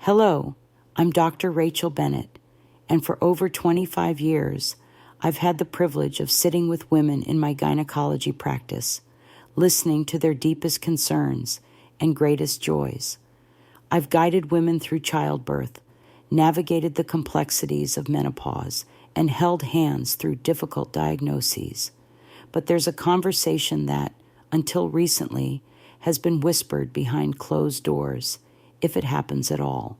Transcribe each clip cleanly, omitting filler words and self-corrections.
Hello, I'm Dr. Rachel Bennett, and for over 25 years, I've had the privilege of sitting with women in my gynecology practice, listening to their deepest concerns and greatest joys. I've guided women through childbirth, navigated the complexities of menopause, and held hands through difficult diagnoses. But there's a conversation that, until recently, has been whispered behind closed doors, if it happens at all.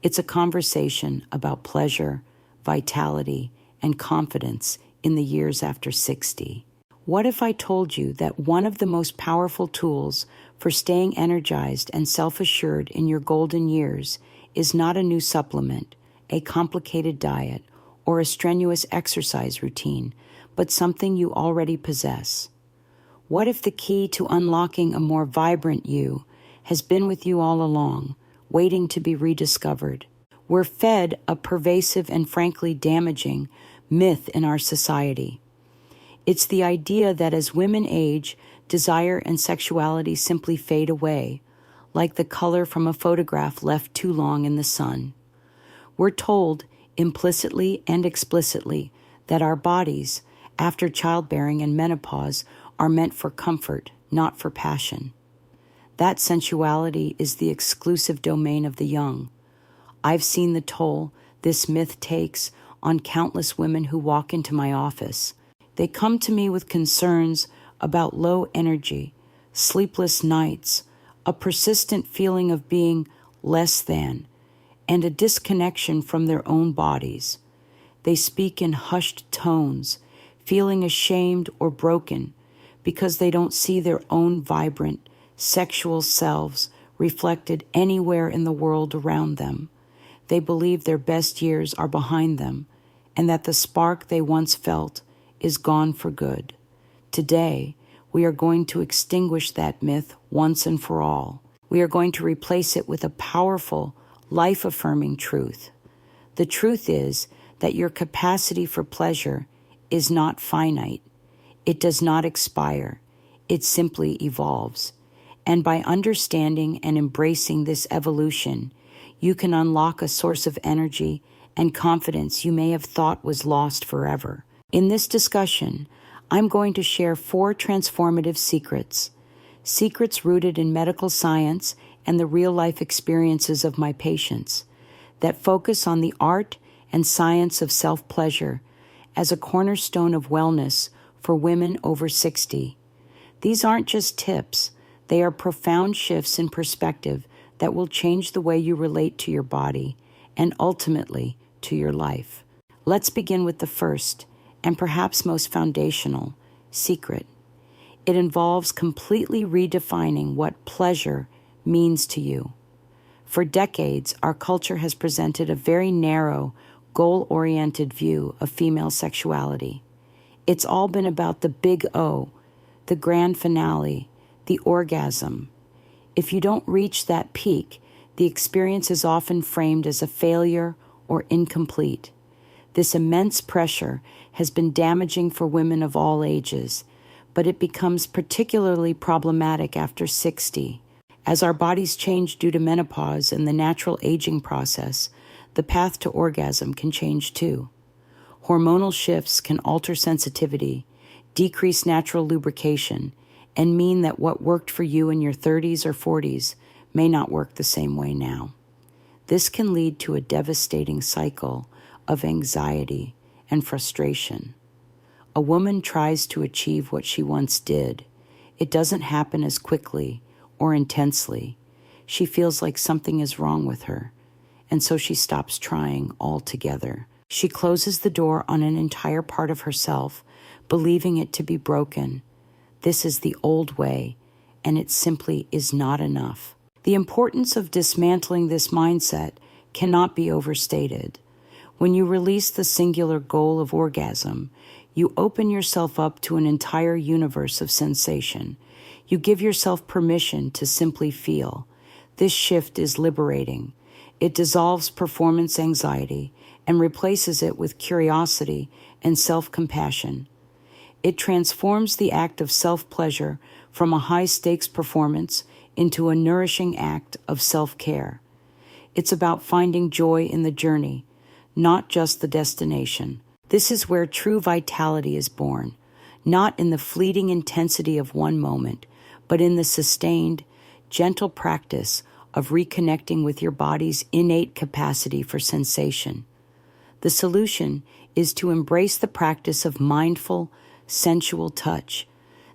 It's a conversation about pleasure, vitality, and confidence in the years after 60. What if I told you that one of the most powerful tools for staying energized and self-assured in your golden years is not a new supplement, a complicated diet, or a strenuous exercise routine, but something you already possess? What if the key to unlocking a more vibrant you has been with you all along, waiting to be rediscovered? We're fed a pervasive and frankly damaging myth in our society. It's the idea that as women age, desire and sexuality simply fade away, like the color from a photograph left too long in the sun. We're told, implicitly and explicitly, that our bodies, after childbearing and menopause, are meant for comfort, not for passion. That sensuality is the exclusive domain of the young. I've seen the toll this myth takes on countless women who walk into my office. They come to me with concerns about low energy, sleepless nights, a persistent feeling of being less than, and a disconnection from their own bodies. They speak in hushed tones, feeling ashamed or broken because they don't see their own vibrant, sexual selves reflected anywhere in the world around them. They believe their best years are behind them and that the spark they once felt is gone for good. Today, we are going to extinguish that myth once and for all. We are going to replace it with a powerful, life-affirming truth. The truth is that your capacity for pleasure is not finite. It does not expire. It simply evolves. And by understanding and embracing this evolution, you can unlock a source of energy and confidence you may have thought was lost forever. In this discussion, I'm going to share 4 transformative secrets rooted in medical science and the real-life experiences of my patients, that focus on the art and science of self-pleasure as a cornerstone of wellness for women over 60. These aren't just tips, they are profound shifts in perspective that will change the way you relate to your body and ultimately to your life. Let's begin with the first, and perhaps most foundational, secret. It involves completely redefining what pleasure means to you. For decades, our culture has presented a very narrow, goal-oriented view of female sexuality. It's all been about the big O, the grand finale, the orgasm. If you don't reach that peak, the experience is often framed as a failure or incomplete. This immense pressure has been damaging for women of all ages, but it becomes particularly problematic after 60. As our bodies change due to menopause and the natural aging process, the path to orgasm can change too. Hormonal shifts can alter sensitivity, decrease natural lubrication, and mean that what worked for you in your 30s or 40s may not work the same way now. This can lead to a devastating cycle of anxiety and frustration. A woman tries to achieve what she once did. It doesn't happen as quickly or intensely. She feels like something is wrong with her, and so she stops trying altogether. She closes the door on an entire part of herself, believing it to be broken. This is the old way, and it simply is not enough. The importance of dismantling this mindset cannot be overstated. When you release the singular goal of orgasm, you open yourself up to an entire universe of sensation. You give yourself permission to simply feel. This shift is liberating. It dissolves performance anxiety and replaces it with curiosity and self-compassion. It transforms the act of self-pleasure from a high-stakes performance into a nourishing act of self-care. It's about finding joy in the journey, not just the destination. This is where true vitality is born, not in the fleeting intensity of one moment, but in the sustained, gentle practice of reconnecting with your body's innate capacity for sensation. The solution is to embrace the practice of mindful, sensual touch.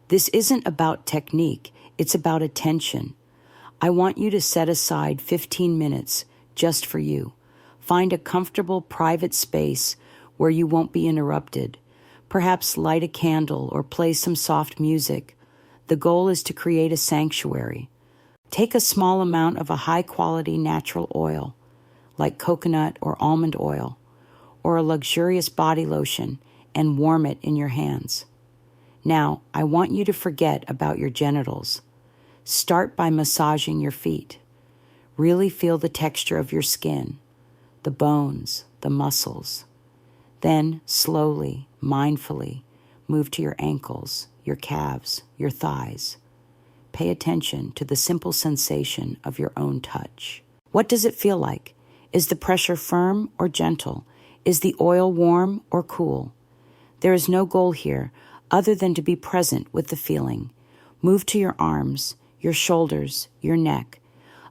This isn't about technique, it's about attention. I want you to set aside 15 minutes just for you. Find a comfortable private space where you won't be interrupted. Perhaps light a candle or play some soft music. The goal is to create a sanctuary. Take a small amount of a high-quality natural oil, like coconut or almond oil, or a luxurious body lotion, and warm it in your hands. Now, I want you to forget about your genitals. Start by massaging your feet. Really feel the texture of your skin, the bones, the muscles. Then, slowly, mindfully, move to your ankles, your calves, your thighs. Pay attention to the simple sensation of your own touch. What does it feel like? Is the pressure firm or gentle? Is the oil warm or cool? There is no goal here other than to be present with the feeling. Move to your arms, your shoulders, your neck.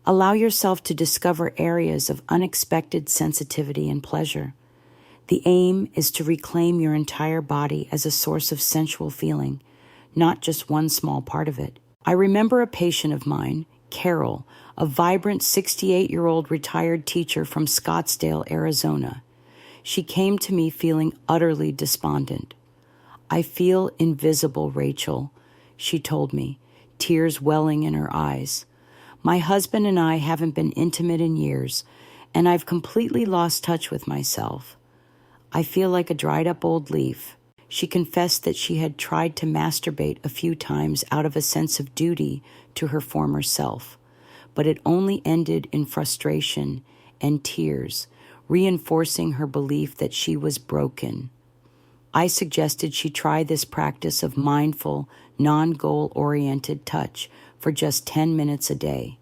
Allow yourself to discover areas of unexpected sensitivity and pleasure. The aim is to reclaim your entire body as a source of sensual feeling, not just one small part of it. I remember a patient of mine, Carol, a vibrant 68-year-old retired teacher from Scottsdale, Arizona. She came to me feeling utterly despondent. "I feel invisible, Rachel," she told me, tears welling in her eyes. "My husband and I haven't been intimate in years, and I've completely lost touch with myself. I feel like a dried-up old leaf." She confessed that she had tried to masturbate a few times out of a sense of duty to her former self, but it only ended in frustration and tears, reinforcing her belief that she was broken. I suggested she try this practice of mindful, non-goal-oriented touch for just 10 minutes a day.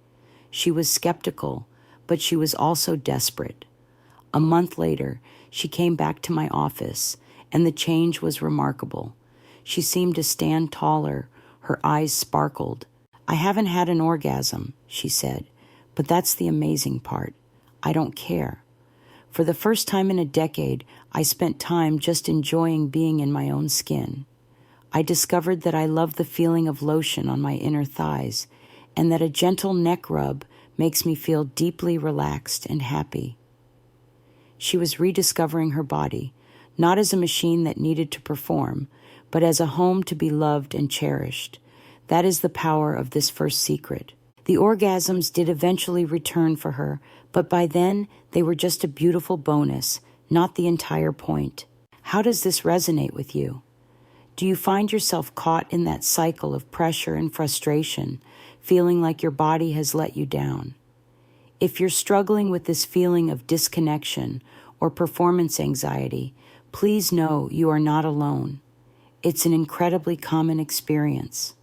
She was skeptical, but she was also desperate. A month later, she came back to my office, and the change was remarkable. She seemed to stand taller, her eyes sparkled. "I haven't had an orgasm," she said, "but that's the amazing part. I don't care. For the first time in a decade, I spent time just enjoying being in my own skin. I discovered that I love the feeling of lotion on my inner thighs, and that a gentle neck rub makes me feel deeply relaxed and happy." She was rediscovering her body, not as a machine that needed to perform, but as a home to be loved and cherished. That is the power of this first secret. The orgasms did eventually return for her, but by then they were just a beautiful bonus, not the entire point. How does this resonate with you? Do you find yourself caught in that cycle of pressure and frustration, feeling like your body has let you down? If you're struggling with this feeling of disconnection or performance anxiety, please know you are not alone. It's an incredibly common experience.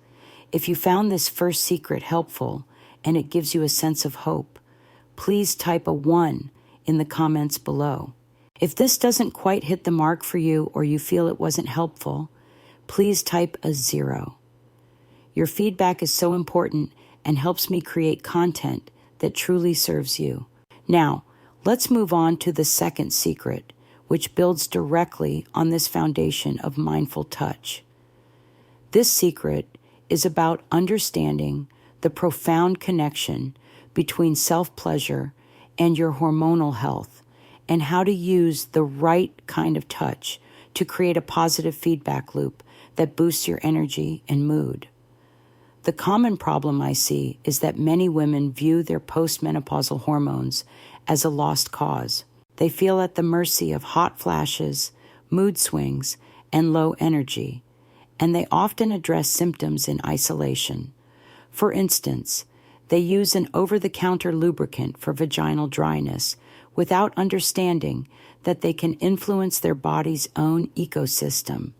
If you found this first secret helpful and it gives you a sense of hope, please type a 1 in the comments below. If this doesn't quite hit the mark for you or you feel it wasn't helpful, please type a 0. Your feedback is so important and helps me create content that truly serves you. Now, let's move on to the second secret, which builds directly on this foundation of mindful touch. This secret is about understanding the profound connection between self-pleasure and your hormonal health, and how to use the right kind of touch to create a positive feedback loop that boosts your energy and mood. The common problem I see is that many women view their postmenopausal hormones as a lost cause. They feel at the mercy of hot flashes, mood swings, and low energy, and they often address symptoms in isolation. For instance, they use an over-the-counter lubricant for vaginal dryness without understanding that they can influence their body's own ecosystem.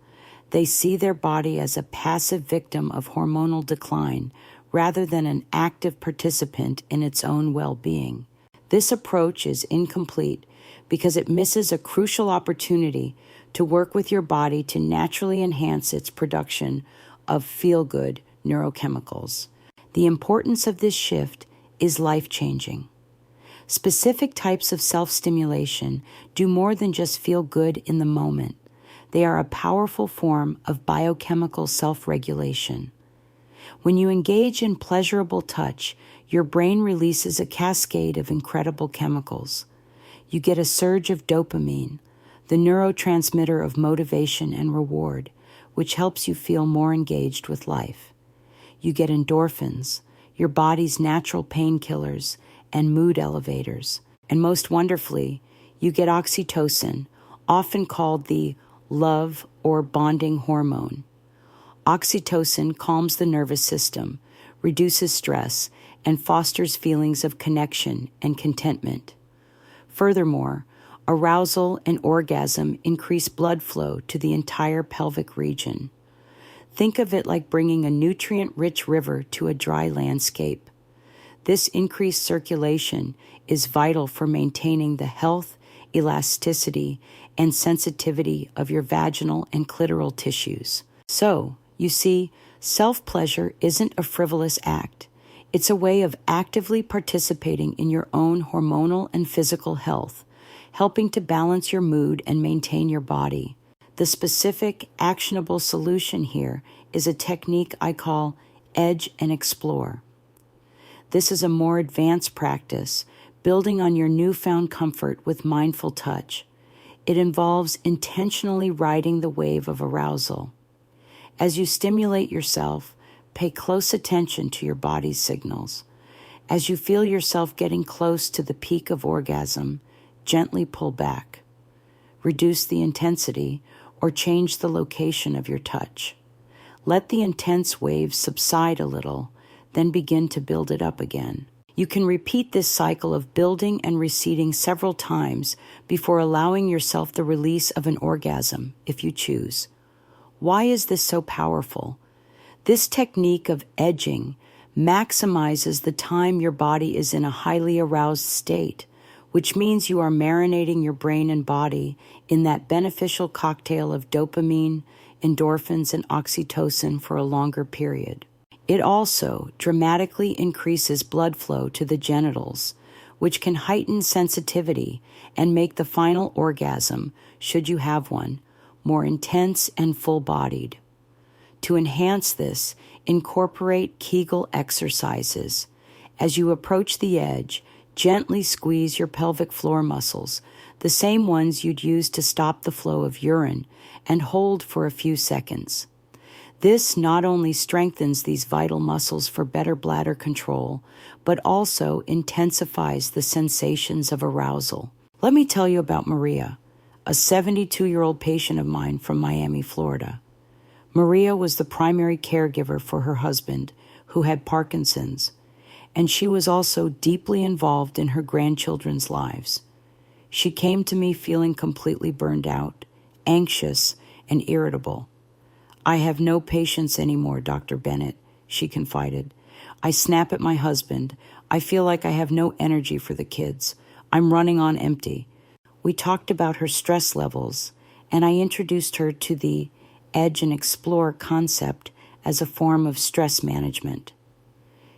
They see their body as a passive victim of hormonal decline rather than an active participant in its own well-being. This approach is incomplete because it misses a crucial opportunity to work with your body to naturally enhance its production of feel-good neurochemicals. The importance of this shift is life-changing. Specific types of self-stimulation do more than just feel good in the moment. They are a powerful form of biochemical self-regulation. When you engage in pleasurable touch, your brain releases a cascade of incredible chemicals. You get a surge of dopamine, the neurotransmitter of motivation and reward, which helps you feel more engaged with life. You get endorphins, your body's natural painkillers and mood elevators. And most wonderfully, you get oxytocin, often called the love or bonding hormone. Oxytocin calms the nervous system, reduces stress, and fosters feelings of connection and contentment. Furthermore, arousal and orgasm increase blood flow to the entire pelvic region. Think of it like bringing a nutrient-rich river to a dry landscape. This increased circulation is vital for maintaining the health, elasticity, and sensitivity of your vaginal and clitoral tissues. So, you see, self-pleasure isn't a frivolous act. It's a way of actively participating in your own hormonal and physical health, helping to balance your mood and maintain your body. The specific, actionable solution here is a technique I call Edge and Explore. This is a more advanced practice, building on your newfound comfort with mindful touch. It involves intentionally riding the wave of arousal. As you stimulate yourself, pay close attention to your body's signals. As you feel yourself getting close to the peak of orgasm, gently pull back. Reduce the intensity or change the location of your touch. Let the intense wave subside a little, then begin to build it up again. You can repeat this cycle of building and receding several times before allowing yourself the release of an orgasm, if you choose. Why is this so powerful? This technique of edging maximizes the time your body is in a highly aroused state, which means you are marinating your brain and body in that beneficial cocktail of dopamine, endorphins, and oxytocin for a longer period. It also dramatically increases blood flow to the genitals, which can heighten sensitivity and make the final orgasm, should you have one, more intense and full-bodied. To enhance this, incorporate Kegel exercises. As you approach the edge, gently squeeze your pelvic floor muscles, the same ones you'd use to stop the flow of urine, and hold for a few seconds. This not only strengthens these vital muscles for better bladder control, but also intensifies the sensations of arousal. Let me tell you about Maria, a 72-year-old patient of mine from Miami, Florida. Maria was the primary caregiver for her husband, who had Parkinson's, and she was also deeply involved in her grandchildren's lives. She came to me feeling completely burned out, anxious, and irritable. "I have no patience anymore, Dr. Bennett," she confided. "I snap at my husband. I feel like I have no energy for the kids. I'm running on empty." We talked about her stress levels, and I introduced her to the Edge and Explore concept as a form of stress management.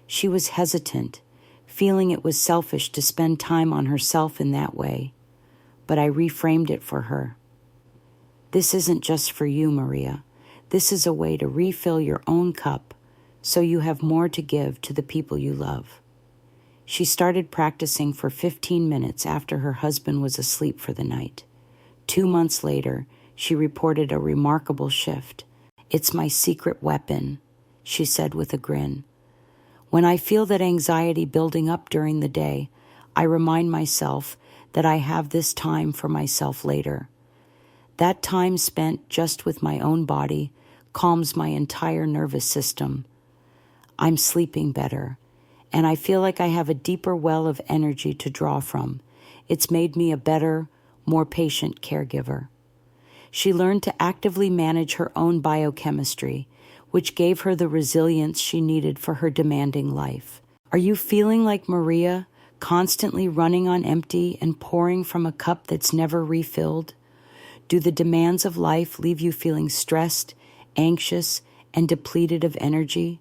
She was hesitant, feeling it was selfish to spend time on herself in that way, but I reframed it for her. "This isn't just for you, Maria. This is a way to refill your own cup so you have more to give to the people you love." She started practicing for 15 minutes after her husband was asleep for the night. 2 months later, she reported a remarkable shift. "It's my secret weapon," she said with a grin. "When I feel that anxiety building up during the day, I remind myself that I have this time for myself later. That time spent just with my own body calms my entire nervous system. I'm sleeping better, and I feel like I have a deeper well of energy to draw from. It's made me a better, more patient caregiver." She learned to actively manage her own biochemistry, which gave her the resilience she needed for her demanding life. Are you feeling like Maria, constantly running on empty and pouring from a cup that's never refilled? Do the demands of life leave you feeling stressed, anxious, and depleted of energy?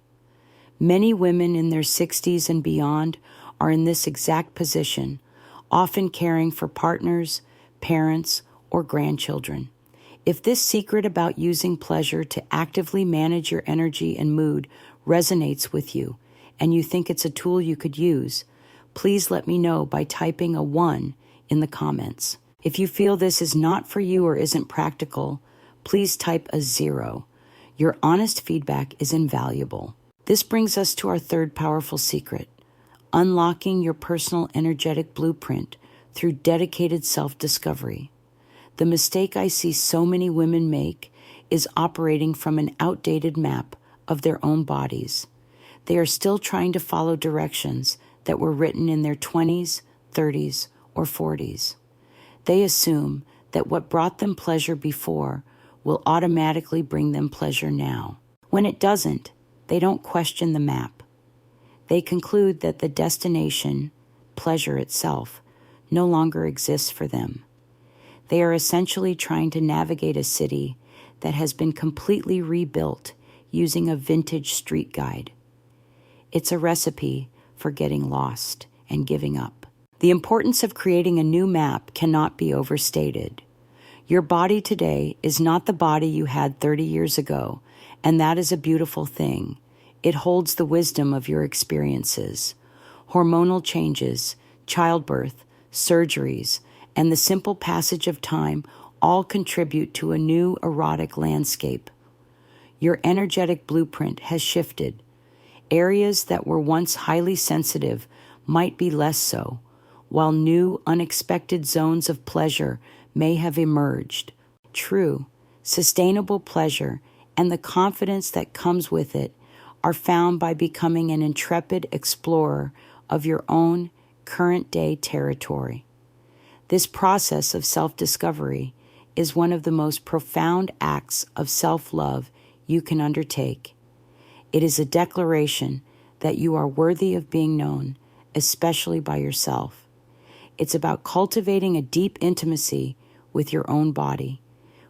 Many women in their 60s and beyond are in this exact position, often caring for partners, parents, or grandchildren. If this secret about using pleasure to actively manage your energy and mood resonates with you, and you think it's a tool you could use, please let me know by typing a 1 in the comments. If you feel this is not for you or isn't practical, please type a 0. Your honest feedback is invaluable. This brings us to our third powerful secret: unlocking your personal energetic blueprint through dedicated self-discovery. The mistake I see so many women make is operating from an outdated map of their own bodies. They are still trying to follow directions that were written in their 20s, 30s, or 40s. They assume that what brought them pleasure before will automatically bring them pleasure now. When it doesn't, they don't question the map. They conclude that the destination, pleasure itself, no longer exists for them. They are essentially trying to navigate a city that has been completely rebuilt using a vintage street guide. It's a recipe for getting lost and giving up. The importance of creating a new map cannot be overstated. Your body today is not the body you had 30 years ago, and that is a beautiful thing. It holds the wisdom of your experiences. Hormonal changes, childbirth, surgeries, and the simple passage of time all contribute to a new erotic landscape. Your energetic blueprint has shifted. Areas that were once highly sensitive might be less so, while new, unexpected zones of pleasure may have emerged. True, sustainable pleasure and the confidence that comes with it are found by becoming an intrepid explorer of your own current-day territory. This process of self-discovery is one of the most profound acts of self-love you can undertake. It is a declaration that you are worthy of being known, especially by yourself. It's about cultivating a deep intimacy with your own body,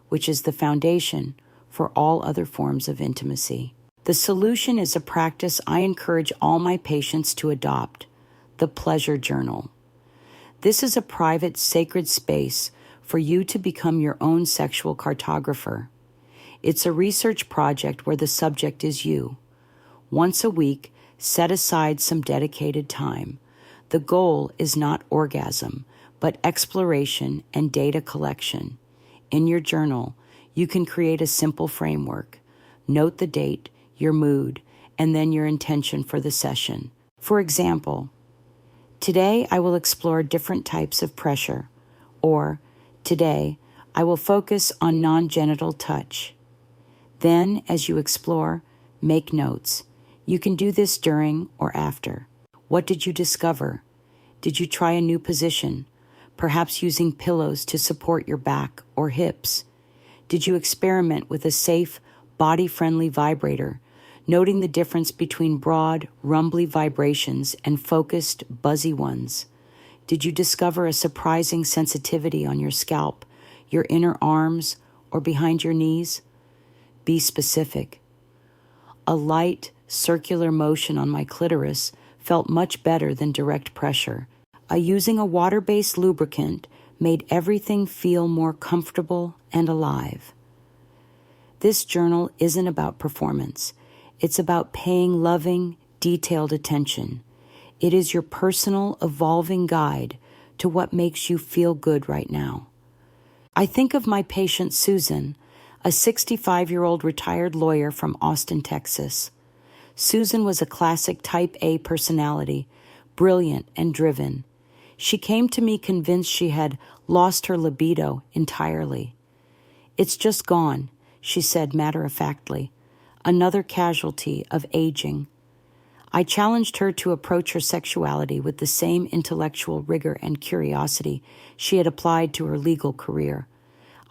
which is the foundation for all other forms of intimacy. The solution is a practice I encourage all my patients to adopt: the pleasure journal. This is a private, sacred space for you to become your own sexual cartographer. It's a research project where the subject is you. Once a week, set aside some dedicated time. The goal is not orgasm, but exploration and data collection. In your journal, you can create a simple framework. Note the date, your mood, and then your intention for the session. For example, today I will explore different types of pressure, or today I will focus on non-genital touch. Then, as you explore, make notes. You can do this during or after. What did you discover? Did you try a new position, perhaps using pillows to support your back or hips? Did you experiment with a safe, body-friendly vibrator, noting the difference between broad, rumbly vibrations and focused, buzzy ones? Did you discover a surprising sensitivity on your scalp, your inner arms, or behind your knees? Be specific. A light, circular motion on my clitoris felt much better than direct pressure. Using a water-based lubricant made everything feel more comfortable and alive. This journal isn't about performance. It's about paying loving, detailed attention. It is your personal, evolving guide to what makes you feel good right now. I think of my patient Susan, a 65-year-old retired lawyer from Austin, Texas. Susan was a classic type A personality, brilliant and driven. She came to me convinced she had lost her libido entirely. "It's just gone," she said matter-of-factly, another casualty of aging. I challenged her to approach her sexuality with the same intellectual rigor and curiosity she had applied to her legal career.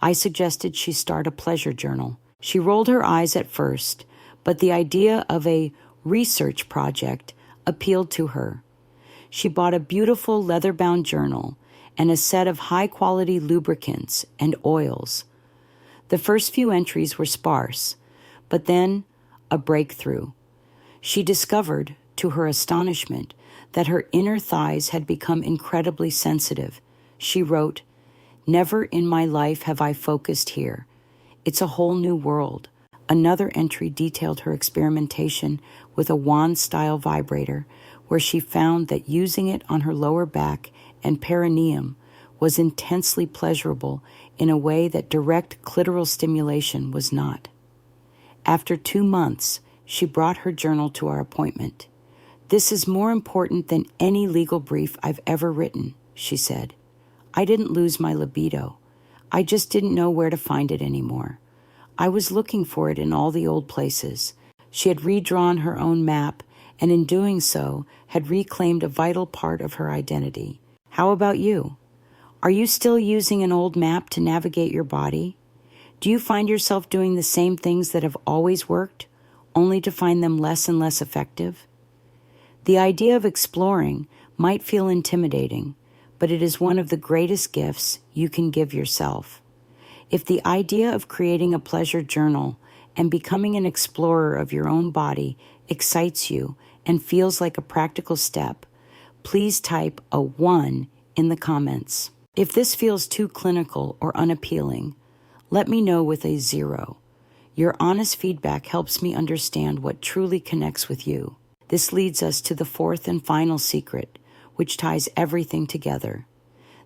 I suggested she start a pleasure journal. She rolled her eyes at first, but the idea of a research project appealed to her. She bought a beautiful leather-bound journal and a set of high-quality lubricants and oils. The first few entries were sparse, but then a breakthrough. She discovered, to her astonishment, that her inner thighs had become incredibly sensitive. She wrote, "Never in my life have I focused here. It's a whole new world." Another entry detailed her experimentation with a wand-style vibrator, where she found that using it on her lower back and perineum was intensely pleasurable in a way that direct clitoral stimulation was not. After 2 months, she brought her journal to our appointment. "This is more important than any legal brief I've ever written," she said. "I didn't lose my libido. I just didn't know where to find it anymore. I was looking for it in all the old places." She had redrawn her own map, and in doing so, had reclaimed a vital part of her identity. How about you? Are you still using an old map to navigate your body? Do you find yourself doing the same things that have always worked, only to find them less and less effective? The idea of exploring might feel intimidating, but it is one of the greatest gifts you can give yourself. If the idea of creating a pleasure journal and becoming an explorer of your own body excites you and feels like a practical step, please type a 1 in the comments. If this feels too clinical or unappealing, let me know with a 0. Your honest feedback helps me understand what truly connects with you. This leads us to the fourth and final secret, which ties everything together.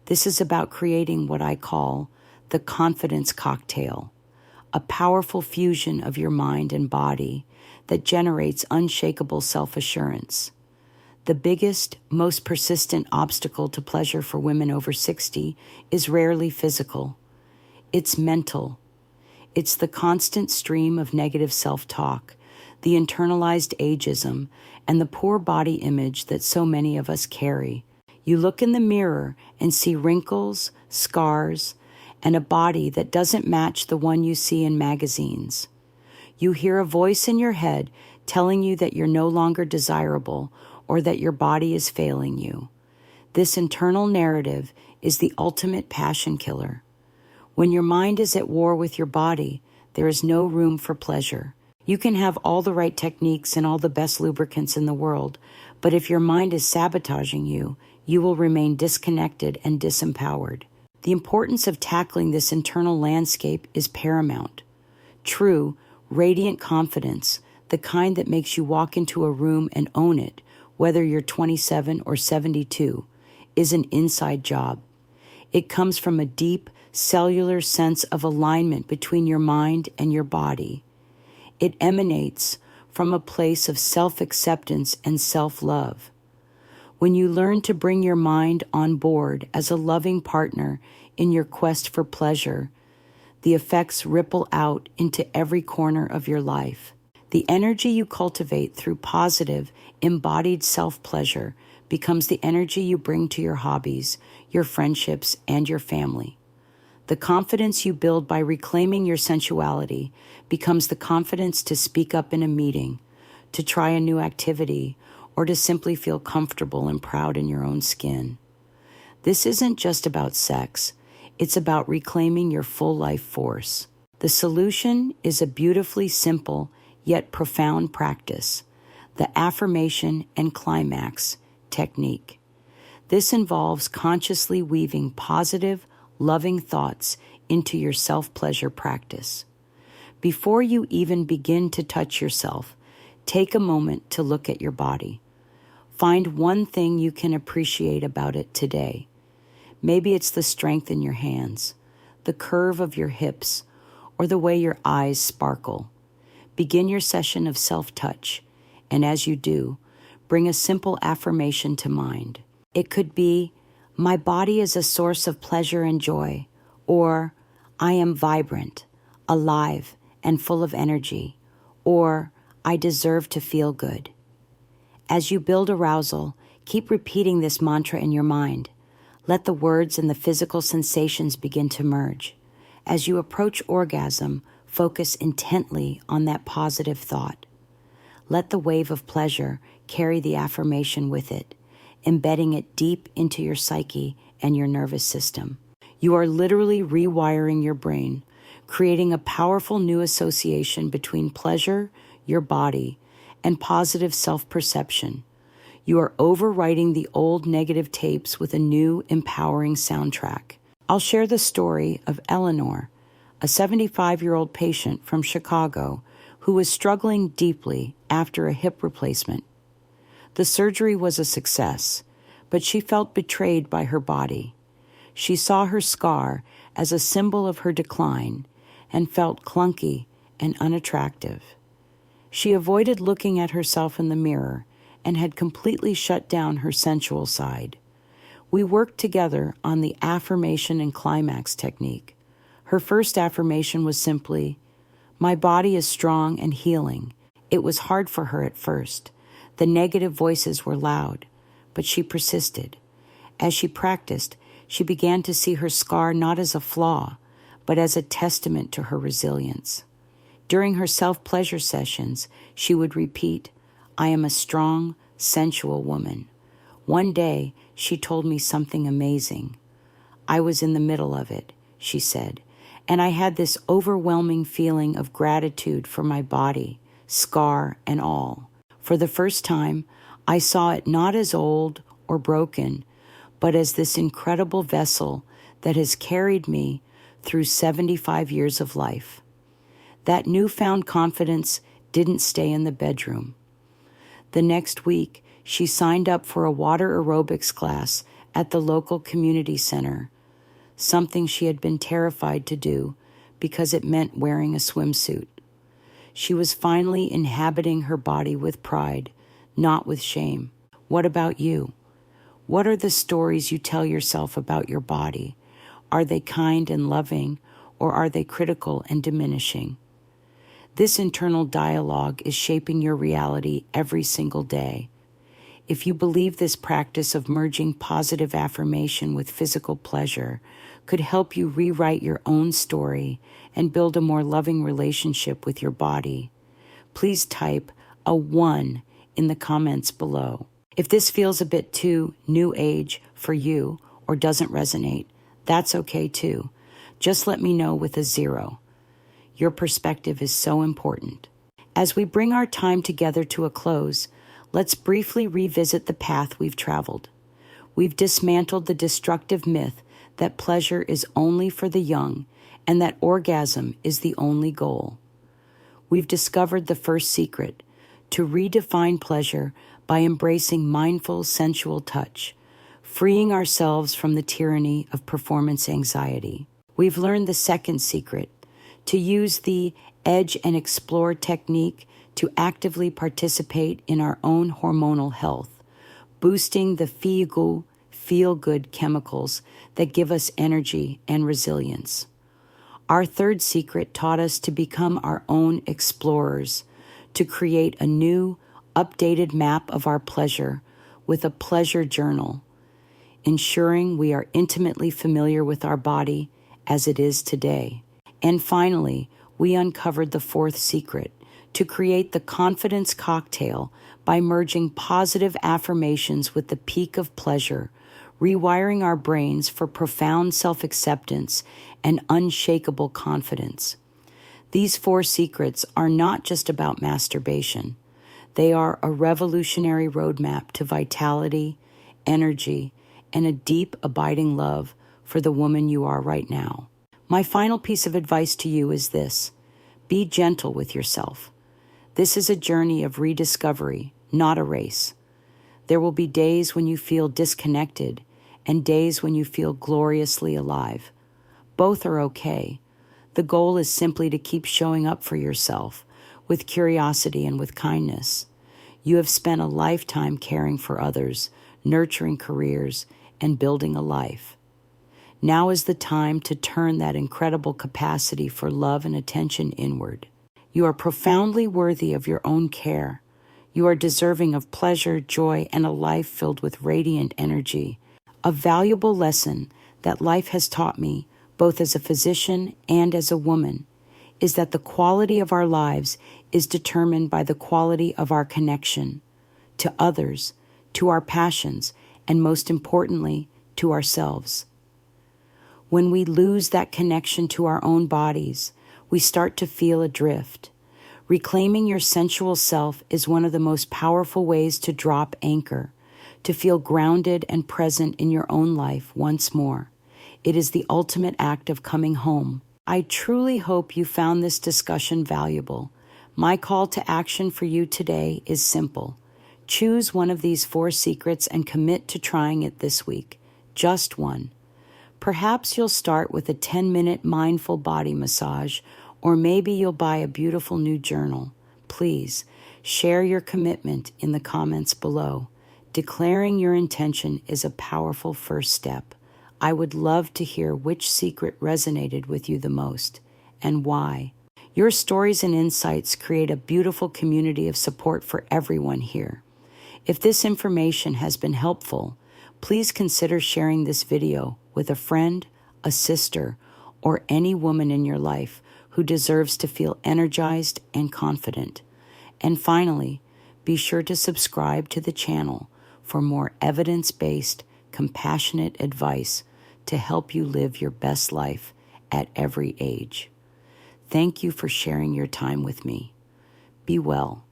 This is about creating what I call the confidence cocktail, a powerful fusion of your mind and body that generates unshakable self-assurance. The biggest, most persistent obstacle to pleasure for women over 60 is rarely physical. It's mental. It's the constant stream of negative self-talk, the internalized ageism, and the poor body image that so many of us carry. You look in the mirror and see wrinkles, scars, and a body that doesn't match the one you see in magazines. You hear a voice in your head telling you that you're no longer desirable or that your body is failing you. This internal narrative is the ultimate passion killer. When your mind is at war with your body, there is no room for pleasure. You can have all the right techniques and all the best lubricants in the world, but if your mind is sabotaging you, you will remain disconnected and disempowered. The importance of tackling this internal landscape is paramount. True, radiant confidence, the kind that makes you walk into a room and own it, whether you're 27 or 72, is an inside job. It comes from a deep, cellular sense of alignment between your mind and your body. It emanates from a place of self-acceptance and self-love. When you learn to bring your mind on board as a loving partner in your quest for pleasure, the effects ripple out into every corner of your life. The energy you cultivate through positive, embodied self-pleasure becomes the energy you bring to your hobbies, your friendships, and your family. The confidence you build by reclaiming your sensuality becomes the confidence to speak up in a meeting, to try a new activity, or to simply feel comfortable and proud in your own skin. This isn't just about sex. It's about reclaiming your full life force. The solution is a beautifully simple yet profound practice, the affirmation and climax technique. This involves consciously weaving positive, loving thoughts into your self-pleasure practice. Before you even begin to touch yourself, take a moment to look at your body. Find one thing you can appreciate about it today. Maybe it's the strength in your hands, the curve of your hips, or the way your eyes sparkle. Begin your session of self-touch, and as you do, bring a simple affirmation to mind. It could be, "My body is a source of pleasure and joy," or "I am vibrant, alive, and full of energy," or "I deserve to feel good." As you build arousal, keep repeating this mantra in your mind. Let the words and the physical sensations begin to merge. As you approach orgasm, focus intently on that positive thought. Let the wave of pleasure carry the affirmation with it, embedding it deep into your psyche and your nervous system. You are literally rewiring your brain, creating a powerful new association between pleasure, your body, and positive self-perception. You are overwriting the old negative tapes with a new, empowering soundtrack. I'll share the story of Eleanor, a 75-year-old patient from Chicago who was struggling deeply after a hip replacement. The surgery was a success, but she felt betrayed by her body. She saw her scar as a symbol of her decline and felt clunky and unattractive. She avoided looking at herself in the mirror and had completely shut down her sensual side. We worked together on the affirmation and climax technique. Her first affirmation was simply, "My body is strong and healing." It was hard for her at first. The negative voices were loud, but she persisted. As she practiced, she began to see her scar not as a flaw, but as a testament to her resilience. During her self-pleasure sessions, she would repeat, "I am a strong, sensual woman." One day, she told me something amazing. "I was in the middle of it," she said, "and I had this overwhelming feeling of gratitude for my body, scar and all. For the first time, I saw it not as old or broken, but as this incredible vessel that has carried me through 75 years of life." That newfound confidence didn't stay in the bedroom. The next week, she signed up for a water aerobics class at the local community center, something she had been terrified to do because it meant wearing a swimsuit. She was finally inhabiting her body with pride, not with shame. What about you? What are the stories you tell yourself about your body? Are they kind and loving, or are they critical and diminishing? This internal dialogue is shaping your reality every single day. If you believe this practice of merging positive affirmation with physical pleasure could help you rewrite your own story and build a more loving relationship with your body, please type a 1 in the comments below. If this feels a bit too new age for you or doesn't resonate, that's okay too. Just let me know with a 0. Your perspective is so important. As we bring our time together to a close, let's briefly revisit the path we've traveled. We've dismantled the destructive myth that pleasure is only for the young and that orgasm is the only goal. We've discovered the first secret, to redefine pleasure by embracing mindful, sensual touch, freeing ourselves from the tyranny of performance anxiety. We've learned the second secret, to use the edge and explore technique to actively participate in our own hormonal health, boosting the feel-good chemicals that give us energy and resilience. Our third secret taught us to become our own explorers, to create a new, updated map of our pleasure with a pleasure journal, ensuring we are intimately familiar with our body as it is today. And finally, we uncovered the fourth secret, to create the confidence cocktail by merging positive affirmations with the peak of pleasure, rewiring our brains for profound self-acceptance and unshakable confidence. These 4 secrets are not just about masturbation. They are a revolutionary roadmap to vitality, energy, and a deep, abiding love for the woman you are right now. My final piece of advice to you is this: be gentle with yourself. This is a journey of rediscovery, not a race. There will be days when you feel disconnected and days when you feel gloriously alive. Both are okay. The goal is simply to keep showing up for yourself with curiosity and with kindness. You have spent a lifetime caring for others, nurturing careers, and building a life. Now is the time to turn that incredible capacity for love and attention inward. You are profoundly worthy of your own care. You are deserving of pleasure, joy, and a life filled with radiant energy. A valuable lesson that life has taught me, both as a physician and as a woman, is that the quality of our lives is determined by the quality of our connection to others, to our passions, and most importantly, to ourselves. When we lose that connection to our own bodies, we start to feel adrift. Reclaiming your sensual self is one of the most powerful ways to drop anchor, to feel grounded and present in your own life once more. It is the ultimate act of coming home. I truly hope you found this discussion valuable. My call to action for you today is simple. Choose one of these 4 secrets and commit to trying it this week. Just one. Perhaps you'll start with a 10-minute mindful body massage, or maybe you'll buy a beautiful new journal. Please share your commitment in the comments below. Declaring your intention is a powerful first step. I would love to hear which secret resonated with you the most and why. Your stories and insights create a beautiful community of support for everyone here. If this information has been helpful, please consider sharing this video with a friend, a sister, or any woman in your life who deserves to feel energized and confident. And finally, be sure to subscribe to the channel for more evidence-based, compassionate advice to help you live your best life at every age. Thank you for sharing your time with me. Be well.